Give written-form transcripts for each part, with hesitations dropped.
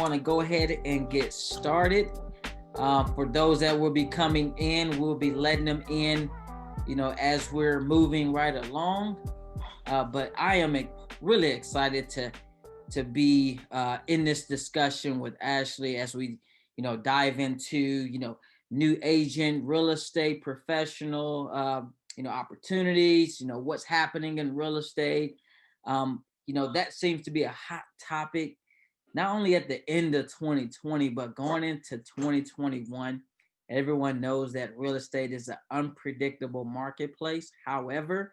want to go ahead and get started. For those that will be coming in, we'll be letting them in, as we're moving right along. But I am really excited to be in this discussion with Ashley as we, dive into, new agent, real estate professional, opportunities, what's happening in real estate. That seems to be a hot topic, not only at the end of 2020, but going into 2021. Everyone knows that real estate is an unpredictable marketplace. However,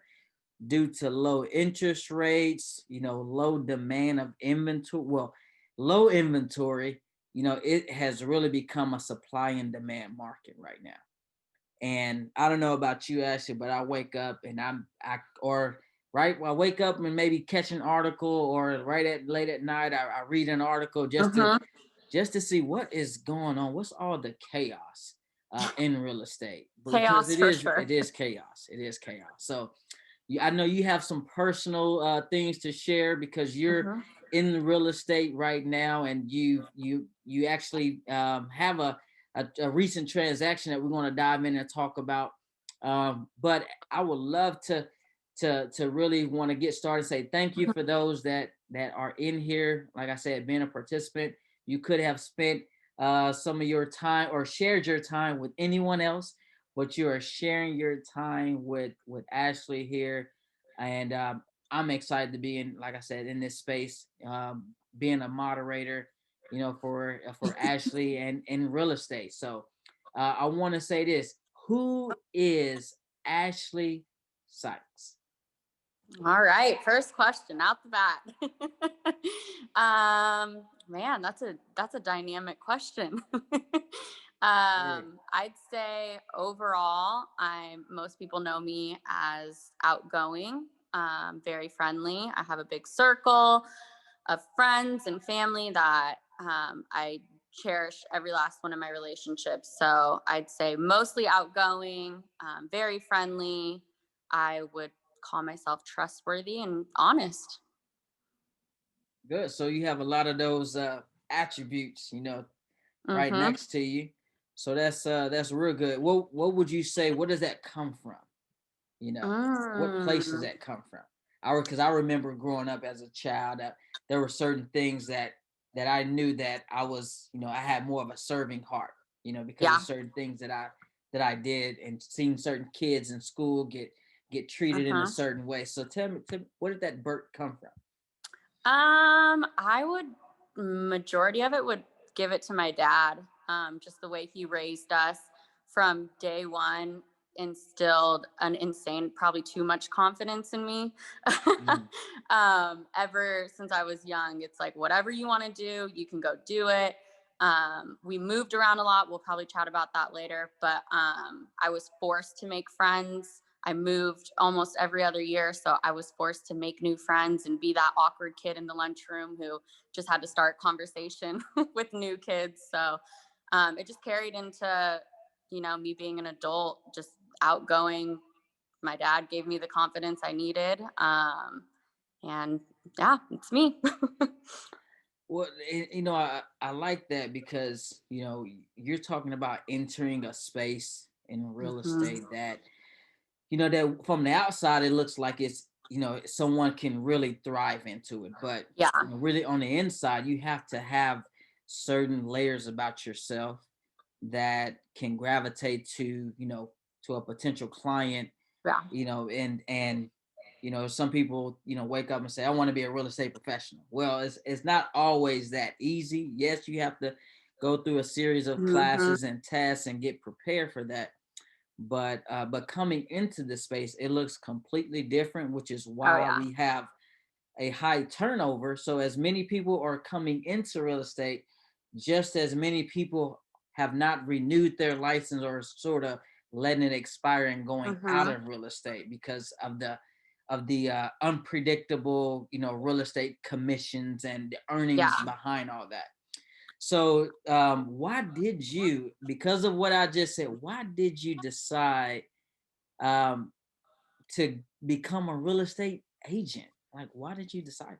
due to low interest rates, low demand of inventory, low inventory, it has really become a supply and demand market right now. And I don't know about you, Ashley, but I wake up and I wake up and maybe catch an article, or late at night, I read an article just to see what is going on. What's all the chaos in real estate? Chaos for sure. It is chaos. It is chaos. So I know you have some personal things to share because you're in the real estate right now, and you actually have a recent transaction that we're going to dive in and talk about. But I would love to really want to get started. Say thank you for those that are in here. Like I said, being a participant, you could have spent some of your time or shared your time with anyone else, but you are sharing your time with Ashley here. And I'm excited to be in, like I said, in this space, being a moderator, for Ashley and in real estate. So I want to say this: who is Ashley Sykes? All right, first question out the bat. Man, that's a dynamic question. I'd say overall, most people know me as outgoing, very friendly. I have a big circle of friends and family that I cherish every last one of my relationships. So I'd say mostly outgoing, very friendly. I would call myself trustworthy and honest. Good. So you have a lot of those attributes, right next to you. So that's real good. What would you say? What does that come from? What place does that come from? Because I remember growing up as a child that there were certain things that I knew that I was, I had more of a serving heart, because of certain things that I did, and seeing certain kids in school get treated in a certain way. So tell me, where did that burst come from? I would, majority of it would give it to my dad. Just the way he raised us from day one instilled an insane, probably too much confidence in me. Ever since I was young, it's like, whatever you want to do, you can go do it. We moved around a lot. We'll probably chat about that later, but I was forced to make friends. I moved almost every other year, so I was forced to make new friends and be that awkward kid in the lunchroom who just had to start conversation with new kids. So it just carried into, me being an adult, just outgoing. My dad gave me the confidence I needed. And yeah, it's me. Well, I like that because, you're talking about entering a space in real estate that, that from the outside, it looks like it's, someone can really thrive into it. But really on the inside, you have to have certain layers about yourself that can gravitate to, to a potential client, and some people, wake up and say, I want to be a real estate professional. Well, it's not always that easy. Yes, you have to go through a series of classes and tests and get prepared for that. But coming into the space, it looks completely different, which is why we have a high turnover. So as many people are coming into real estate, just as many people have not renewed their license or sort of letting it expire and going out of real estate because of the unpredictable, real estate commissions and the earnings behind all that. So why did you, because of what I just said, why did you decide to become a real estate agent? Like, why did you decide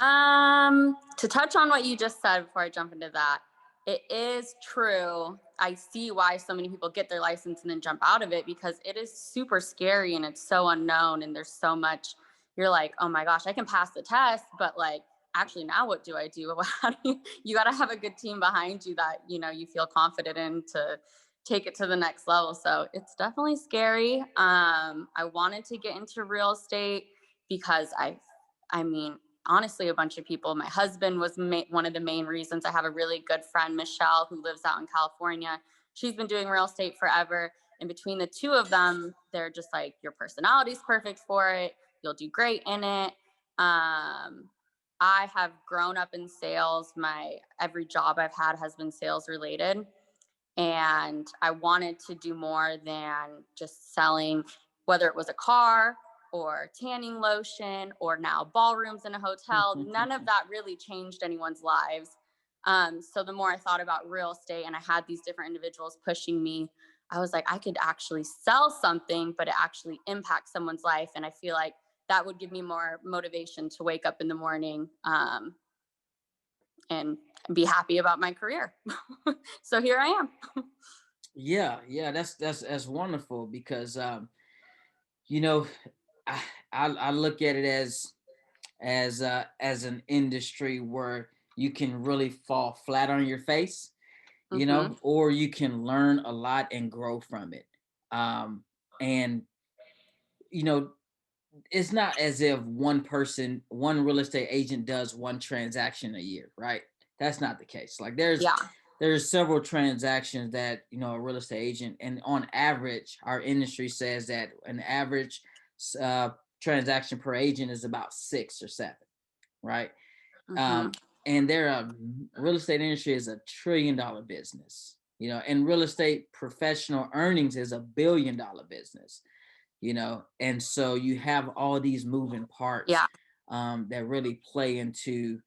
To touch on what you just said before I jump into that, it is true. I see why so many people get their license and then jump out of it because it is super scary and it's so unknown and there's so much. You're like, oh my gosh, I can pass the test, but like, actually, now what do I do? How do you got to have a good team behind you that you feel confident in to take it to the next level. So it's definitely scary. I wanted to get into real estate because I mean, honestly, a bunch of people. My husband was one of the main reasons. I have a really good friend, Michelle, who lives out in California. She's been doing real estate forever. And between the two of them, they're just like, your personality's perfect for it. You'll do great in it. I have grown up in sales. My every job I've had has been sales related. And I wanted to do more than just selling, whether it was a car or tanning lotion or now ballrooms in a hotel. None of that really changed anyone's lives. So the more I thought about real estate and I had these different individuals pushing me, I was like, I could actually sell something, but it actually impacts someone's life. And I feel like that would give me more motivation to wake up in the morning and be happy about my career. So here I am. Yeah, yeah, that's wonderful because you know, I, I look at it as an industry where you can really fall flat on your face, Hmm. or you can learn a lot and grow from it. And you know, it's not as if one real estate agent does one transaction a year, right? That's not the case. Like Yeah. there's several transactions that a real estate agent, and on average, our industry says that an average uh, transaction per agent is about 6 or 7, right? Hmm. Um, and real estate industry is $1 trillion business, and real estate professional earnings is $1 billion business, and so you have all these moving parts Yeah. that really play into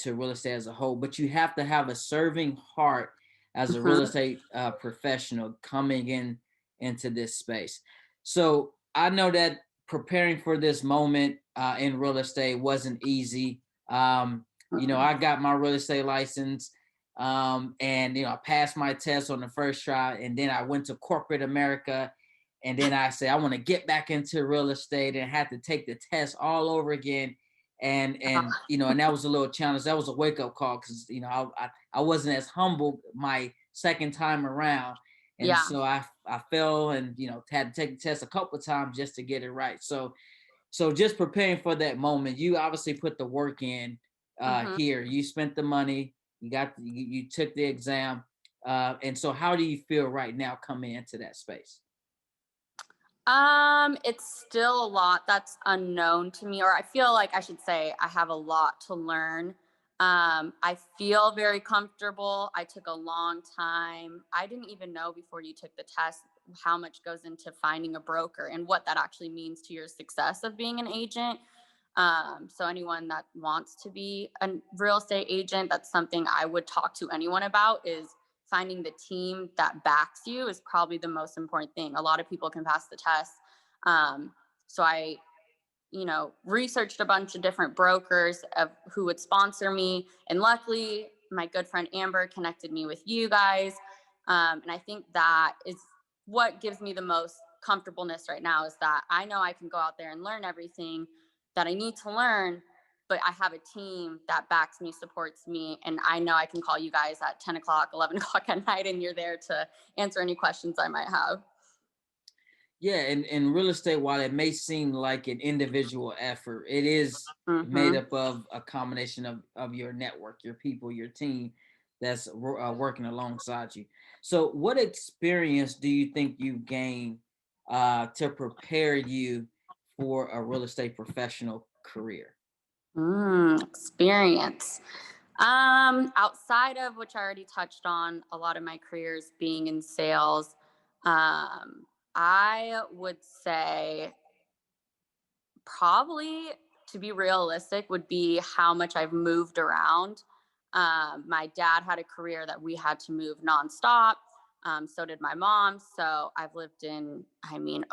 real estate as a whole, but you have to have a serving heart as a real Hmm. estate professional coming into this space. So I know that preparing for this moment in real estate wasn't easy. I got my real estate license, and I passed my test on the first try, and then I went to corporate America, and then I said I want to get back into real estate and had to take the test all over again. And that was a little challenge. That was a wake up call because I wasn't as humble my second time around, and Yeah. so I fell and had to take the test a couple of times just to get it right. So just preparing for that moment, you obviously put the work in. Hmm. Here, you spent the money, you took the exam, and so how do you feel right now coming into that space? It's still a lot that's unknown to me, or I feel like I should say I have a lot to learn. I feel very comfortable. I took a long time. I didn't even know before you took the test how much goes into finding a broker and what that actually means to your success of being an agent. So anyone that wants to be a real estate agent, that's something I would talk to anyone about is finding the team that backs you is probably the most important thing. A lot of people can pass the test. So I, researched a bunch of different brokers of who would sponsor me. And luckily, my good friend Amber connected me with you guys. And I think that is what gives me the most comfortableness right now is that I know I can go out there and learn everything that I need to learn, but I have a team that backs me, supports me, and I know I can call you guys at 10 o'clock, 11 o'clock at night, and you're there to answer any questions I might have. Yeah, and in real estate, while it may seem like an individual effort, it is made Mm-hmm. up of a combination of your network, your people, your team that's working alongside you. So, what experience do you think you gained to prepare you for a real estate professional career? Experience. Outside of which I already touched on, a lot of my careers being in sales, I would say probably to be realistic would be how much I've moved around. My dad had a career that we had to move nonstop. So did my mom. So I've lived in,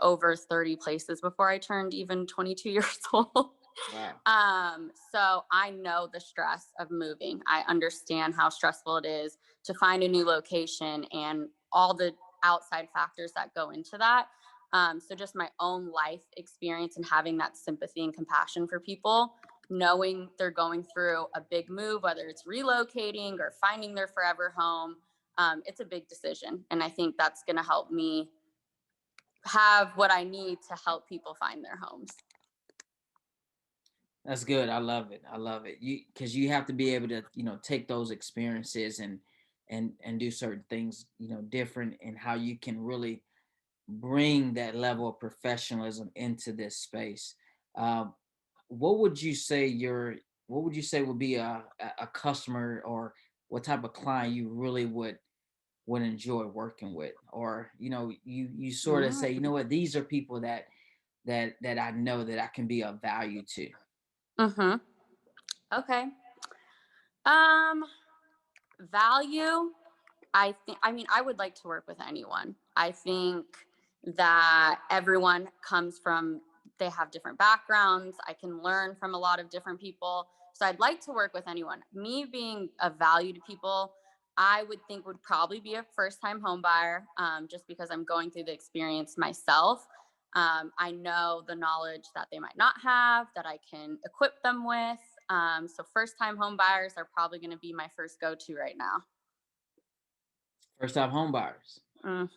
over 30 places before I turned even 22 years old. Wow. So I know the stress of moving. I understand how stressful it is to find a new location and all the outside factors that go into that. So just my own life experience and having that sympathy and compassion for people, knowing they're going through a big move, whether it's relocating or finding their forever home, it's a big decision. And I think that's going to help me have what I need to help people find their homes. That's good. I love it. I love it. Because you have to be able to, take those experiences and do certain things, different, and how you can really bring that level of professionalism into this space. Um, what would you say what would you say would be a customer, or what type of client you really would enjoy working with? Or, you sort of say, Mm. what, these are people that I know that I can be of value to. Mm-hmm. Okay. Um, Value. I would like to work with anyone. I think that everyone comes from, they have different backgrounds. I can learn from a lot of different people. So I'd like to work with anyone. Me being of value to people, I would think would probably be a first time home buyer, just because I'm going through the experience myself. I know the knowledge that they might not have that I can equip them with. So first time home buyers are probably going to be my first go to right now. First time home buyers. Mhm.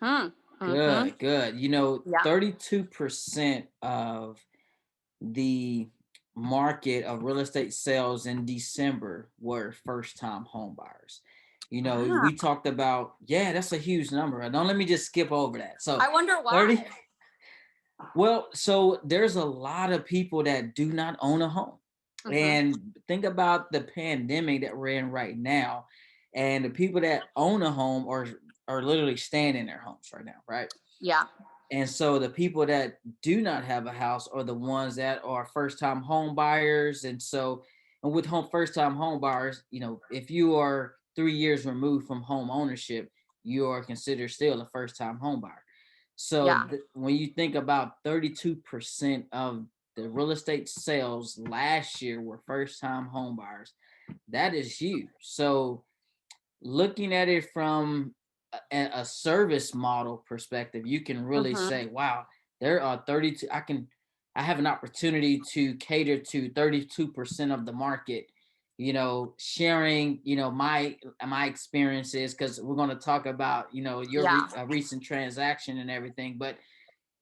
Mhm. Good, good. Yeah. 32% of the market of real estate sales in December were first time home buyers. We Wow. talked about, yeah, that's a huge number. Don't let me just skip over that. So I wonder 30, why. well, so there's a lot of people that do not own a home. Mhm. And think about the pandemic that we're in right now. And the people that own a home are literally staying in their homes right now, right? Yeah. And so the people that do not have a house are the ones that are first time home buyers. And with first time home buyers, if you are 3 years removed from home ownership, you are considered still a first time home buyer. So Yeah. when you think about 32% of the real estate sales last year were first time home buyers, that is huge. So looking at it from a service model perspective, you can really Mhm. say, wow, there are 32. I have an opportunity to cater to 32% of the market, sharing, my experiences, because we're going to talk about, your Yeah. recent transaction and everything. But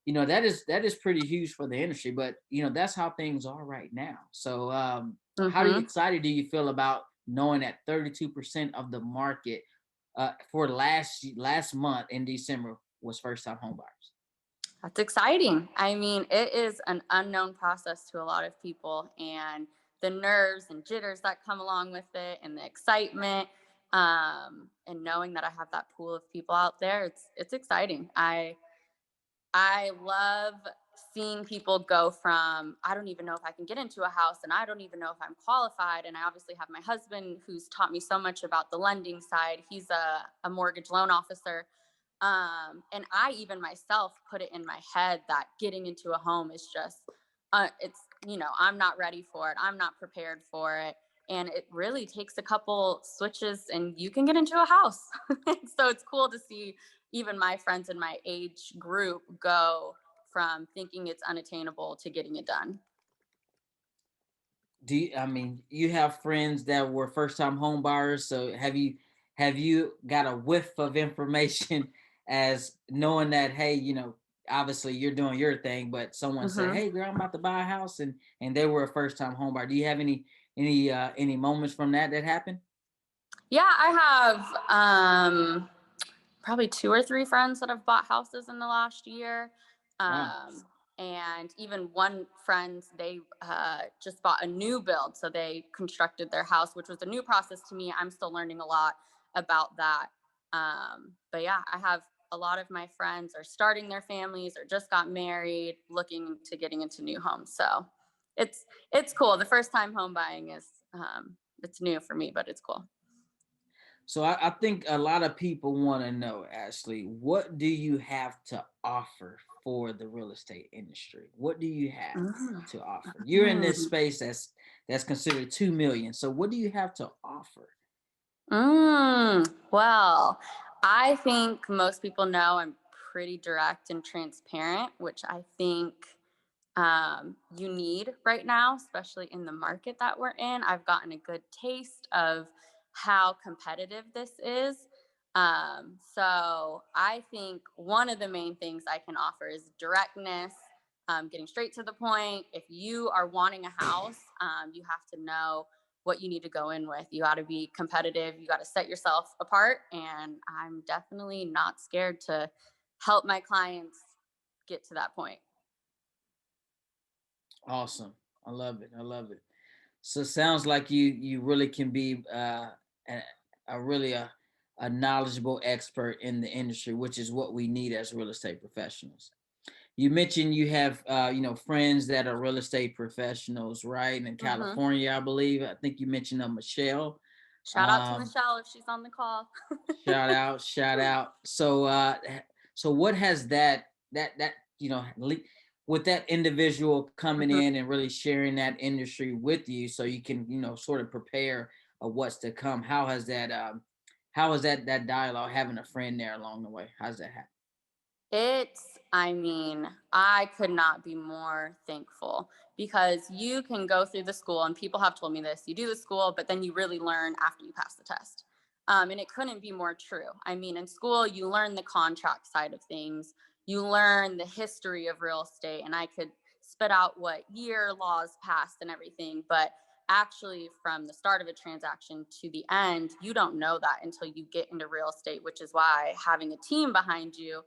that is pretty huge for the industry. But that's how things are right now. So how Mhm. excited do you feel about knowing that 32% of the market for last month in December was first time home buyers? That's exciting. I mean, it is an unknown process to a lot of people, and the nerves and jitters that come along with it, and the excitement, and knowing that I have that pool of people out there, it's exciting. I love seeing people go from, I don't even know if I can get into a house, and I don't even know if I'm qualified. And I obviously have my husband who's taught me so much about the lending side. He's a mortgage loan officer. And I even myself put it in my head that getting into a home is just, I'm not ready for it. I'm not prepared for it. And it really takes a couple switches and you can get into a house. So it's cool to see even my friends in my age group go from thinking it's unattainable to getting it done. I mean, you have friends that were first time home buyers? So have you got a whiff of information as knowing that, hey, obviously you're doing your thing, but someone said, Hmm. hey girl, I'm about to buy a house, and they were a first time home buyer. Do you have any moments from that happened? Yeah, I have probably two or three friends that have bought houses in the last year. Wow. And even one friend, they just bought a new build. So they constructed their house, which was a new process to me. I'm still learning a lot about that. But yeah, I have a lot of my friends are starting their families or just got married, looking to getting into new homes. So it's cool. The first time home buying is it's new for me, but it's cool. So I think a lot of people want to know, Ashley, what do you have to offer for the real estate industry? What do you have Mm. to offer? You're in this Mm. space that's considered 2 million. So what do you have to offer? Well, I think most people know I'm pretty direct and transparent, which I think you need right now, especially in the market that we're in. I've gotten a good taste of how competitive this is. So I think one of the main things I can offer is directness, getting straight to the point. If you are wanting a house, you have to know what you need to go in with. You got to be competitive. You got to set yourself apart. And I'm definitely not scared to help my clients get to that point. Awesome. I love it. I love it. So it sounds like you really can be a, a really a knowledgeable expert in the industry, which is what we need as real estate professionals. You mentioned you have friends that are real estate professionals, right? In Hmm. California, I believe. I think you mentioned Michelle. Shout out to Um, Michelle if she's on the call. Shout out, shout out. So what has that with that individual coming Hmm. in and really sharing that industry with you, so you can sort of prepare of what's to come. How is that dialogue having a friend there along the way? How's that happen? I mean, I could not be more thankful because you can go through the school, and people have told me this, you do the school, but then you really learn after you pass the test. And it couldn't be more true. I mean, in school, you learn the contract side of things, you learn the history of real estate, and I could spit out what year laws passed and everything. But actually, from the start of a transaction to the end, you don't know that until you get into real estate, which is why having a team behind you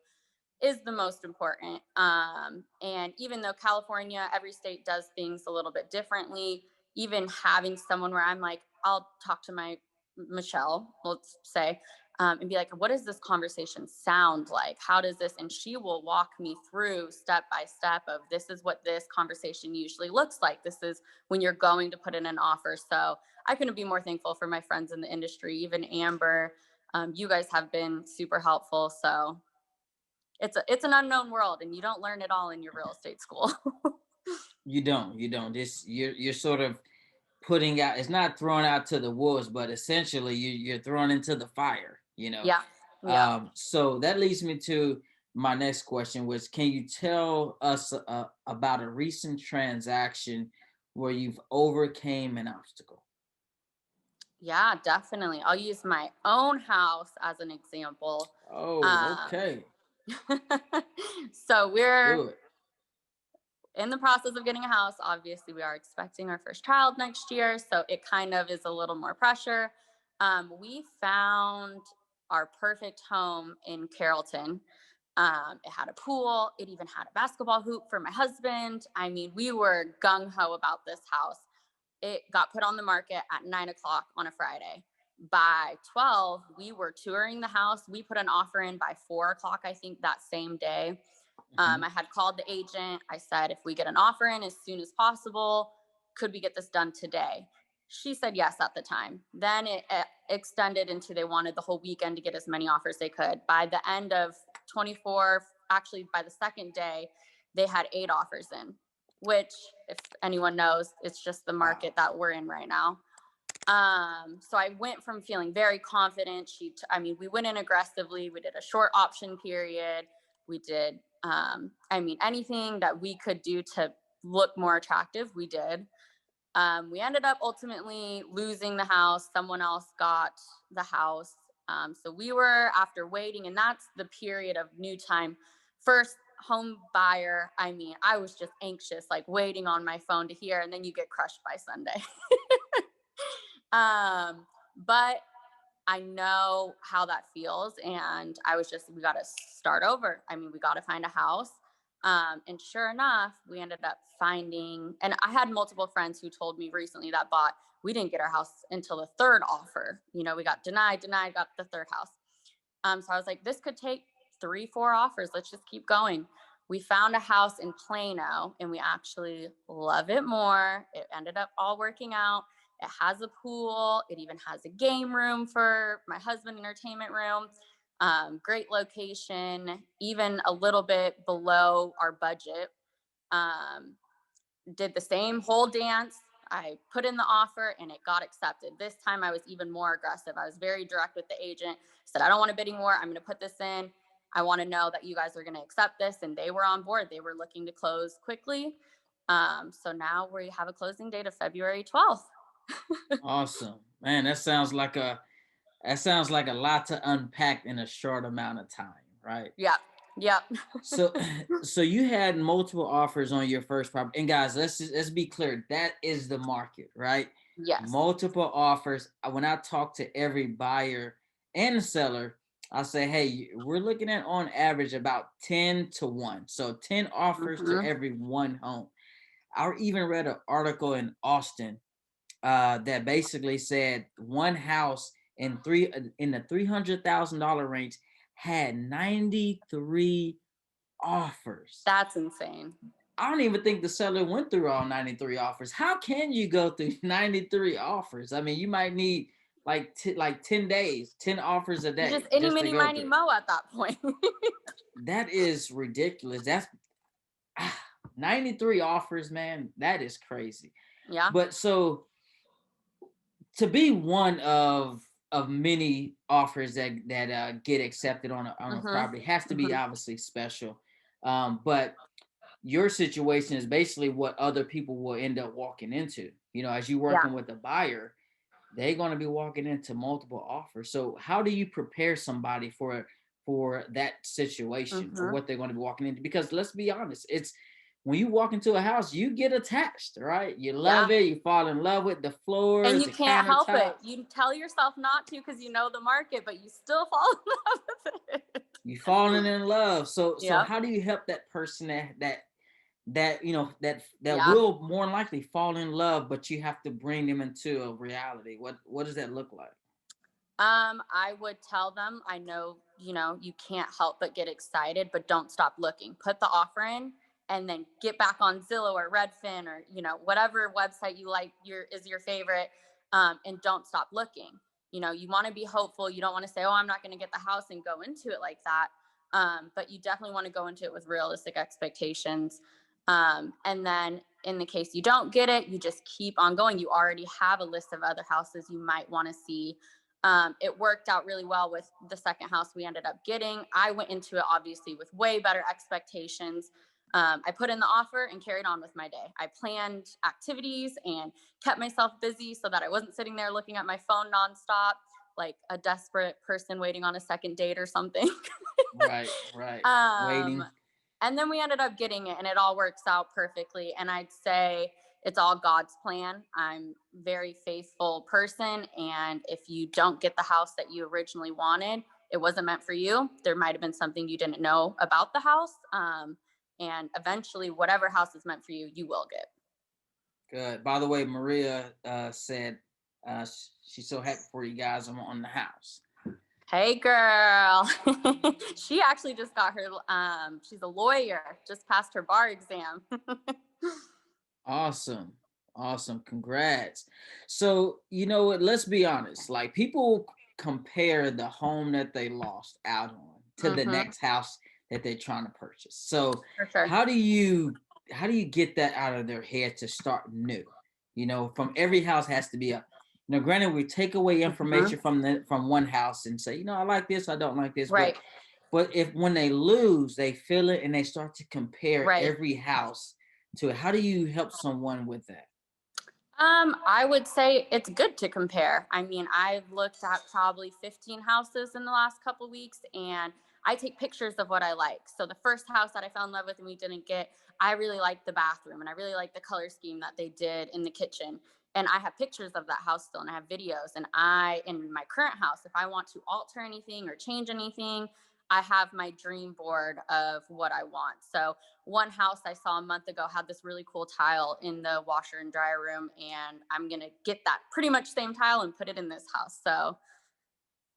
is the most important. And even though California, every state does things a little bit differently, even having someone where I'm like, I'll talk to my Michelle, let's say, and be like, what does this conversation sound like? How does this? And she will walk me through step by step of this is what this conversation usually looks like. This is when you're going to put in an offer. So I couldn't be more thankful for my friends in the industry, even Amber. You guys have been super helpful. So it's an unknown world, and you don't learn it all in your real estate school. You don't. This you're sort of putting out. It's not thrown out to the wolves, but essentially you're thrown into the fire. Yeah. Yeah. So that leads me to my next question, which can you tell us about a recent transaction where you've overcame an obstacle? Yeah, definitely. I'll use my own house as an example. Oh, Um, okay. so Let's we're do it. in the process of getting a house. Obviously, we are expecting our first child next year, so it kind of is a little more pressure. We found our perfect home in Carrollton. It had a pool. It even had a basketball hoop for my husband. I mean, we were gung ho about this house. It got put on the market at 9 o'clock on a Friday. By 12, we were touring the house. We put an offer in by 4 o'clock, I think, that same day. Mhm. I had called the agent. I said, if we get an offer in as soon as possible, could we get this done today? She said yes at the time. Then it extended into they wanted the whole weekend to get as many offers they could. By the end of 24, actually by the second day, they had 8 offers in, which, if anyone knows, it's just the Wow. market that we're in right now. So I went from feeling very confident. I mean, we went in aggressively. We did a short option period. We did, I mean, anything that we could do to look more attractive, we did. We ended up ultimately losing the house. Someone else got the house. So we were, after waiting, and that's the period of new time. First home buyer. I mean, I was just anxious, like waiting on my phone to hear, and then you get crushed by Sunday. But I know how that feels. And I was just, we got to start over. I mean, we got to find a house. And sure enough, we ended up finding, and I had multiple friends who told me recently that bought, we didn't get our house until the third offer. You know, we got denied, got the third house. So I was like, this could take 3, 4 offers. Let's just keep going. We found a house in Plano, and we actually love it more. It ended up all working out. It has a pool. It even has a game room for my husband, entertainment room. Great location, even a little bit below our budget. Um, did the same whole dance. I put in the offer and it got accepted. This time I was even more aggressive. I was very direct with the agent. Said, I don't want a bidding war. I'm going to put this in. I want to know that you guys are going to accept this. And they were on board. They were looking to close quickly. So now we have a closing date of February 12th. Awesome. Man, that sounds like a lot to unpack in a short amount of time, right? Yep. Yep. So so you had multiple offers on your first property. And guys, let's be clear. That is the market, right? Yes. Multiple offers. When I talk to every buyer and seller, I say, hey, we're looking at on average about 10 to 1. So 10 offers to Mm-hmm. every one home. I even read an article in Austin that basically said one house in the $300,000 range had 93 offers. That's insane. I don't even think the seller went through all 93 offers. How can you go through 93 offers? I mean, you might need like 10 days, 10 offers a You just day any, just to mini, go miny, through. mo at that point. That is ridiculous. That's 93 offers, man. That is crazy. Yeah. But so to be one of many offers that get accepted on a Mm-hmm. property has to be Mm-hmm. obviously special. But your situation is basically what other people will end up walking into. You know, as you Yeah. working with a buyer, they're going to be walking into multiple offers. So how do you prepare somebody for that situation or Mm-hmm. what they're going to be walking into? Because let's be honest, it's when you walk into a house, you get attached, right? You Yeah. love it, you fall in love with the And floors, you the can't help it. countertops. You tell yourself not to because you know the market, but you still fall in love with it. You falling in love. So Yep. how do you help that person that that Yeah. will more likely fall in love, but you have to bring them into a reality? What does that look like? I would tell them, I know, you can't help but get excited, but don't stop looking. Put the offer in and then get back on Zillow or Redfin or, whatever website you like is your favorite. And don't stop looking. You want to be hopeful. You don't want to say, oh, I'm not going to get the house and go into it like that. But you definitely want to go into it with realistic expectations. And then in the case you don't get it, you just keep on going. You already have a list of other houses you might want to see. It worked out really well with the second house we ended up getting. I went into it obviously with way better expectations. I put in the offer and carried on with my day. I planned activities and kept myself busy so that I wasn't sitting there looking at my phone nonstop, like a desperate person waiting on a second date or something. Right, right. um, Waiting. and then we ended up getting it and it all works out perfectly. And I'd say it's all God's plan. I'm a very faithful person. And if you don't get the house that you originally wanted, it wasn't meant for you. There might have been something you didn't know about the house. And eventually, whatever house is meant for you, you will get. Good. By the way, Maria said she's so happy for you guys on the house. Hey, girl. She actually just got her, she's a lawyer, just passed her bar exam. Awesome. Awesome. Congrats. So, you know what? Let's be honest. Like people compare the home that they lost out on to the Mm-hmm. next house that they're trying to purchase. So, For sure. how do you get that out of their head to start new? You know, from every house has to be a granted we take away Mm-hmm. information from one house and say, I like this, I don't like this, Right. but if when they lose, they feel it and they start to compare Right. every house to it. How do you help someone with that? I would say it's good to compare. I mean, I've looked at probably 15 houses in the last couple of weeks and I take pictures of what I like. So the first house that I fell in love with and we didn't get, I really liked the bathroom and I really liked the color scheme that they did in the kitchen. And I have pictures of that house still and I have videos. And in my current house, if I want to alter anything or change anything, I have my dream board of what I want. So one house I saw a month ago had this really cool tile in the washer and dryer room, and I'm gonna get that pretty much same tile and put it in this house. So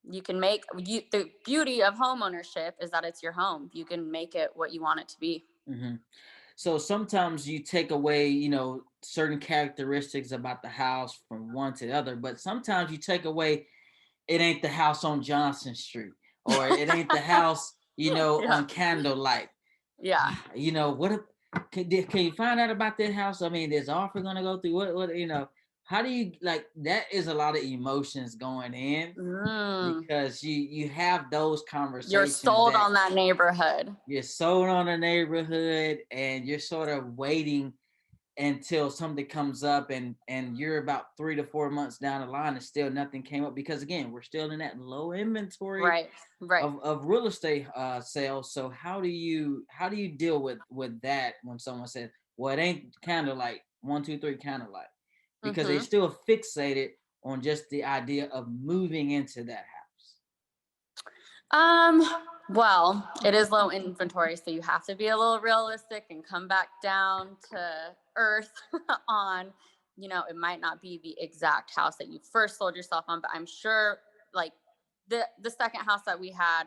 the beauty of home ownership is that it's your home. You can make it what you want it to be. Hmm. So sometimes you take away, certain characteristics about the house from one to the other, but sometimes you take away, it ain't the house on Johnson Street, or it ain't the house, Yeah. on Candlelight. Yeah. What if, can you find out about that house? I mean, is offer gonna go through? What, how do you, like, that is a lot of emotions going in, Mm. because you have those You're conversations sold that on that neighborhood. you're sold on the neighborhood, and you're sort of waiting until something comes up, and you're about 3 to 4 months down the line and still nothing came up, because again, we're still in that low inventory Right. Right. of real estate sales. So how do you deal with that when someone says, well, it ain't kind of like 1 2 3 kind of like, because they Mm-hmm. still fixated on just the idea of moving into that house. Um, well, it is low inventory, so you have to be a little realistic and come back down to earth on, it might not be the exact house that you first sold yourself on, but I'm sure like the second house that we had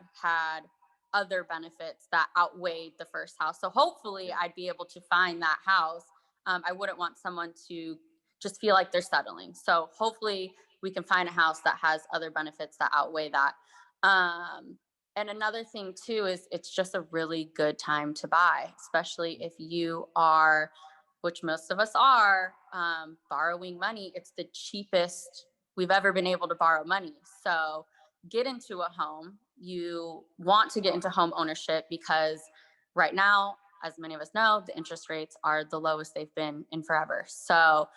other benefits that outweighed the first house. So hopefully Yeah. I'd be able to find that house. I wouldn't want someone to just feel like they're settling. So hopefully we can find a house that has other benefits that outweigh that. Um, and another thing too is it's just a really good time to buy, especially if you are, which most of us are, borrowing money. It's the cheapest we've ever been able to borrow money. So get into a home. You want to get into home ownership because right now, as many of us know, the interest rates are the lowest they've been in forever. So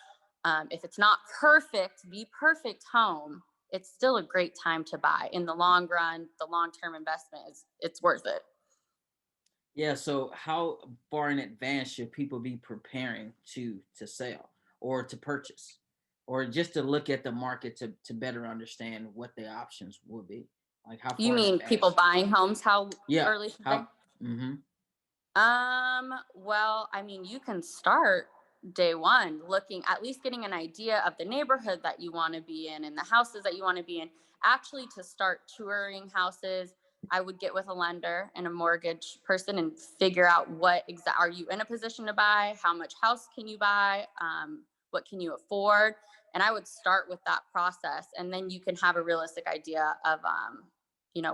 if it's not perfect, the perfect home, it's still a great time to buy. In the long run, the long-term investment it's worth it. Yeah, so how far in advance should people be preparing to sell or to purchase, or just to look at the market to better understand what the options will be? Like, how You far in mean people advance? buying homes? How Yeah, early should they? how? Mm-hmm. Well, I mean, you can start day one looking, at least getting an idea of the neighborhood that you want to be in and the houses that you want to be in. Actually, to start touring houses, I would get with a lender and a mortgage person and figure out are you in a position to buy? How much house can you buy? What can you afford? And I would start with that process, and then you can have a realistic idea of,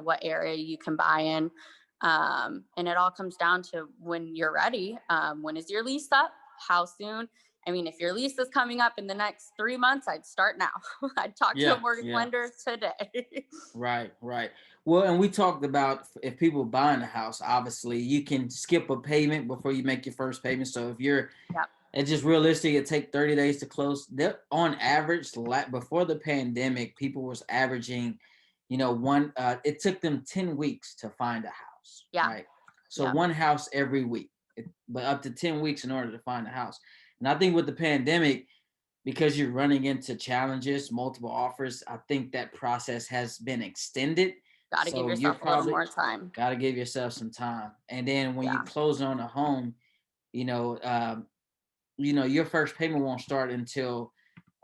what area you can buy in. And it all comes down to when you're ready. When is your lease up? How soon? I mean, if your lease is coming up in the next 3 months, I'd start now. I'd talk to a Yeah, mortgage yeah. lender today. Right, right. Well, and we talked about if people buying a house, obviously you can skip a payment before you make your first payment. So if you're, Yep. it's just realistic, it take 30 days to close. On average, before the pandemic, people was averaging, it took them 10 weeks to find a house, Yeah. right? So Yep. one house every week, but up to 10 weeks in order to find a house. And I think with the pandemic, because you're running into challenges, multiple offers, I think that process has been extended. Got to give So you're yourself a little probably more time. got to give yourself some time. And then when you Yeah. close on a home, you know, um, your first payment won't start till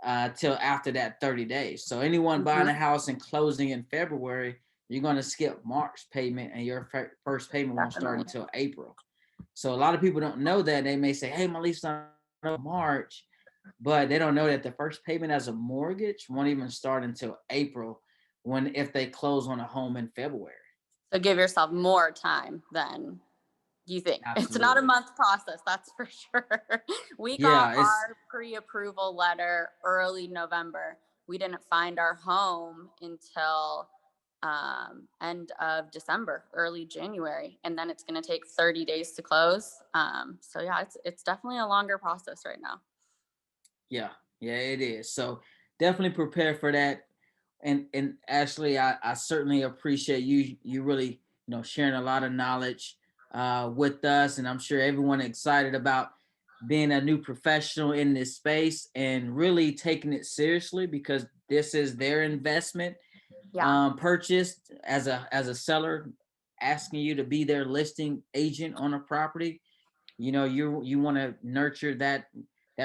after that 30 days. So anyone buying a Hmm. house and closing in February, you're going to skip March payment, and your first payment won't start Definitely. until April. So a lot of people don't know that. They may say, "Hey, my lease on March," but they don't know that the first payment as a mortgage won't even start until April, when if they close on a home in February. So give yourself more time than you think. It's not a Absolutely. month process, that's for sure. We got Yeah, it's our pre-approval letter early November. We didn't find our home until end of December, early January, and then it's going to take 30 days to close. So yeah, it's definitely a longer process right now. yeah, yeah, it is. So definitely prepare for that. And Ashley, I certainly appreciate you really, sharing a lot of knowledge with us. And I'm sure everyone excited about being a new professional in this space and really taking it seriously, because this is their investment, Yeah. purchased as a seller, asking you to be their listing agent on a property. You want to nurture that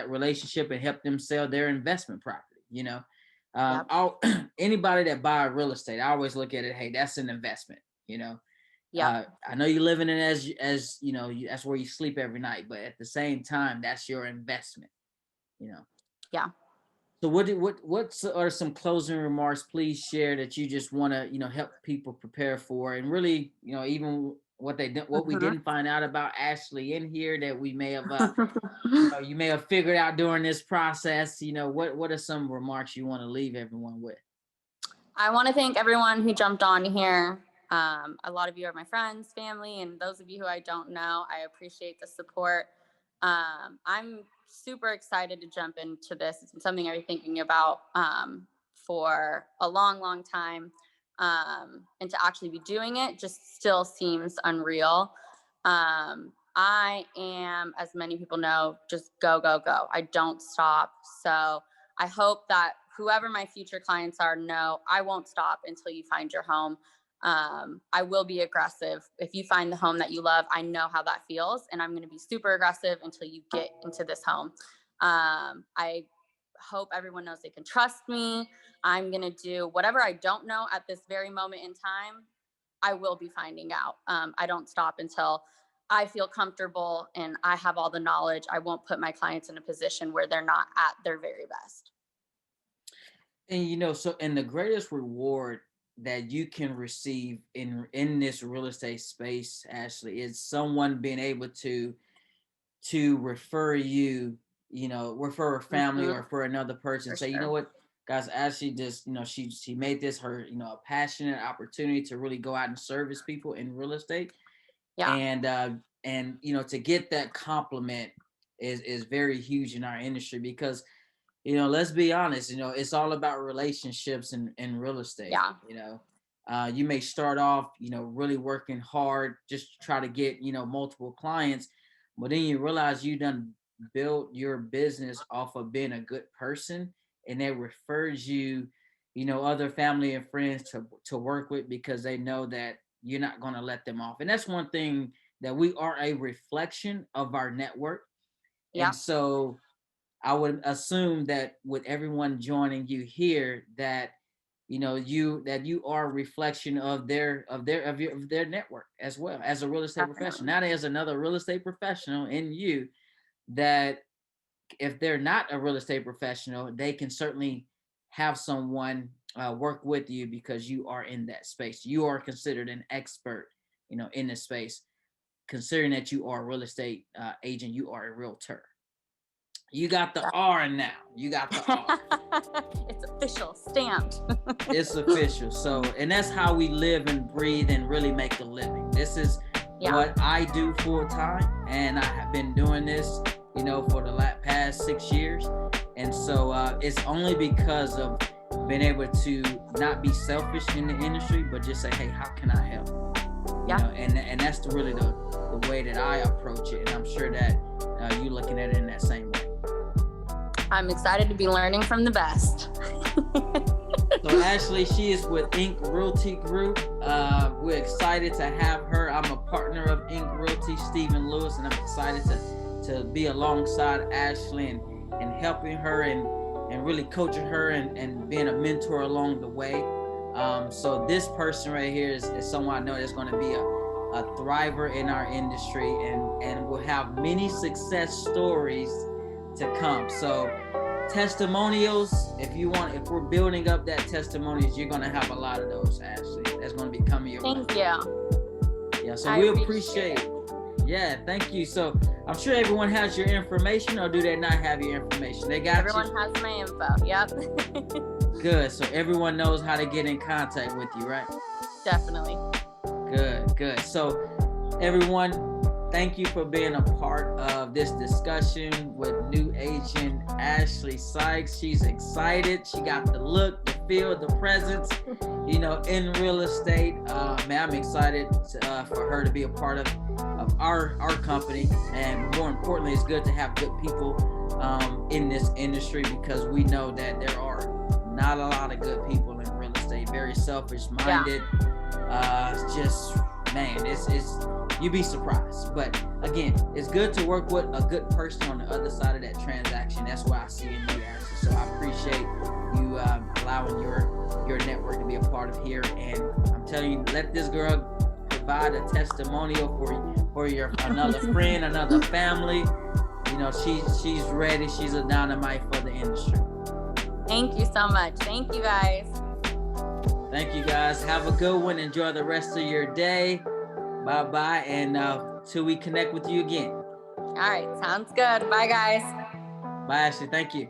relationship and help them sell their investment property. Yep. I'll, anybody that buy real estate, I always look at it, hey, that's an investment. Yep. I know you're living in, as that's where you sleep every night, but at the same time, that's your investment. you know. Yeah. So what are some closing remarks please share that you just want to, help people prepare for, and really, even what we Mhm. didn't find out about Ashley in here that we may have you may have figured out during this process, what are some remarks you want to leave everyone with? I want to thank everyone who jumped on here. A lot of you are my friends, family, and those of you who I don't know, I appreciate the support. I'm super excited to jump into this. It's something I've been thinking about for a long, long time. And to actually be doing it just still seems unreal. I am, as many people know, just go, go, go. I don't stop. So I hope that whoever my future clients are know I won't stop until you find your home. I will be aggressive. If you find the home that you love, I know how that feels, and I'm going to be super aggressive until you get into this home. I hope everyone knows they can trust me. I'm going to do whatever I don't know at this very moment in time. I will be finding out. I don't stop until I feel comfortable and I have all the knowledge. I won't put my clients in a position where they're not at their very best. And and the greatest reward that you can receive in this real estate space, Ashley, is someone being able to refer you, refer a family or Mm-hmm. for another person. For Say, sure. what, guys, Ashley just, she made this her, a passionate opportunity to really go out and service people in real estate. Yeah. And to get that compliment is very huge in our industry because let's be honest, it's all about relationships in real estate. Yeah. You may start off, really working hard just to try to get, multiple clients, but then you realize you done built your business off of being a good person, and it refers you, other family and friends to work with because they know that you're not going to let them off. And that's one thing, that we are a reflection of our network. And Yeah. so I would assume that with everyone joining you here, that you are a reflection of their network as well as a real estate professional. Definitely. Now there's another real estate professional in you that, if they're not a real estate professional, they can certainly have someone work with you because you are in that space. You are considered an expert, in the space, considering that you are a real estate agent, you are a realtor. You got the R now. You got the R. It's official, stamped. It's official. So, and that's how we live and breathe and really make a living. This is what I do full time, and I have been doing this, for the past 6 years. And so it's only because of being able to not be selfish in the industry, but just say, hey, how can I help? And that's really the way that I approach it. And I'm sure that you're looking at it in that same way. I'm excited to be learning from the best. So Ashley, she is with Inc. Realty Group. We're excited to have her. I'm a partner of Inc. Realty, Stephen Lewis, and I'm excited to be alongside Ashley and helping her and really coaching her and being a mentor along the way. So this person right here is someone I know that's going to be a thriver in our industry and will have many success stories to come. So testimonials, if we're building up that testimonials, you're going to have a lot of those, Ashley. That's going to be coming your way. Thank you. Yeah, so we appreciate it. Yeah, thank you. So I'm sure everyone has your information, or do they not have your information? They got Everyone has my info. Yep. Good. So everyone knows how to get in contact with you, right? Definitely. Good. So everyone, thank you for being a part of this discussion with new agent Ashley Sykes. She's excited. She got the look, the feel, the presence, in real estate. Man, I'm excited for her to be a part of our company. And more importantly, it's good to have good people in this industry, because we know that there are not a lot of good people in real estate. Very selfish-minded. It's you'd be surprised. But again, it's good to work with a good person on the other side of that transaction. That's why I see in you, Ashley. So I appreciate you allowing your network to be a part of here. And I'm telling you, let this girl provide a testimonial for your another friend, another family. she's ready. She's a dynamite for the industry. Thank you so much. Thank you guys. Thank you guys. Have a good one. Enjoy the rest of your day. Bye-bye. And till we connect with you again. All right. Sounds good. Bye, guys. Bye, Ashley. Thank you.